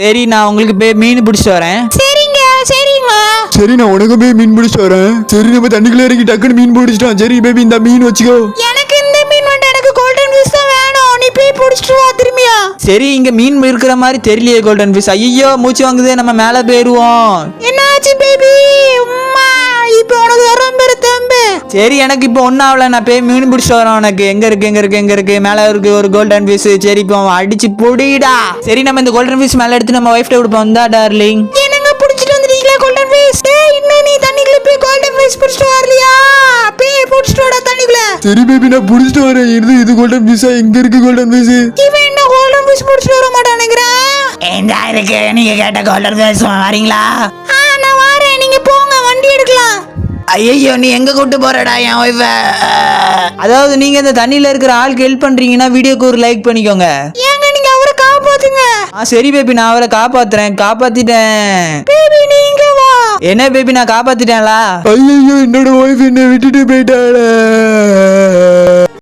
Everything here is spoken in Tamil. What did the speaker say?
சரி நான் உங்களுக்கு போய் மீன் பிடிச்சிட்டு வரேன். சரிங்க சரிங்க. சரி நான் உனக்கு போய் மீன் பிடிச்சிட்டு வரேன். சரி நம்ம தண்ணிக்குள்ள இறங்கி டக்குன்னு மீன் பிடிச்சிட்டோம். சரி பேபி இந்த மீன் வச்சுக்கோ. எனக்கு இந்த மீன் வேண்டாம், எனக்கு கோல்டன் ஃபிஷ் தான் வேணும். நீ போய் பிடிச்சிட்டு வா திரும்பியா. சரி இங்க மீன் இருக்கிற மாதிரி தெரியலையே கோல்டன் ஃபிஷ். ஐயோ மூச்சு வாங்குதே, நம்ம மேல போயிருவோம். என்னாச்சு பேபி? அம்மா இப்போ உனக்கு வரும் பேரு தம்பி. சரி எனக்கு இப்போ ஒன்னும் ஆகல, நான் போய் மீன் பிடிச்சிட்டு வரேன். உனக்கு எங்க இருக்கு மேல இருக்கு ஒரு கோல்டன் ஃபிஷ். சரி இப்போ அடிச்சு பொடிடா. சரி நம்ம இந்த கோல்டன் ஃபிஷ் மேல எடுத்து நம்ம வைஃப்ட கொடுப்போம். வந்தா டார்லிங். என்னங்க பிடிச்சிட்டு வந்துட்டீங்களா கோல்டன் ஃபிஷ்? டேய் இன்னும் நீ தண்ணிக்குள்ள போய் கோல்டன் ஃபிஷ் பிடிச்சிட்டு வரலையா? போய் பிடிச்சிட்டு வாடா தண்ணிக்குள்ள. சரி பேபி நான் பிடிச்சிட்டு வரேன். இது கோல்டன் ஃபிஷ்ஷா? எங்க இருக்கு கோல்டன் ஃபிஷ்? இவன் என்ன கோல்டன் ஃபிஷ் பிடிச்சிட்டு வர மாட்டானுங்கிறான். எங்க இருக்கு நீங்க கேட்ட கோல்டன் ஃபிஷ்? வரீங்களா? நான் வாரேன், நீங்க போங்க வண்டி எடுக்கலாம். ஐயோ நீ எங்க கூட்டு போறடா என் ஒய்ஃப? அதாவது நீங்க இந்த தண்ணியில இருக்கிற ஆளுக்கு ஹெல்ப் பண்றீங்கன்னா வீடியோக்கு ஒரு லைக் பண்ணிக்கோங்க. ஏங்க நீங்க அவரை காப்பாத்துங்க. சரி பேபி நான் அவரை காப்பாத்திட்டேன். பேபி நீங்க வா. என்ன பேபி நான் காப்பாத்திட்டேன்ல? ஐயோ என்னோட ஒய்ஃப் என்னை விட்டுட்டு போயிட்டாளே.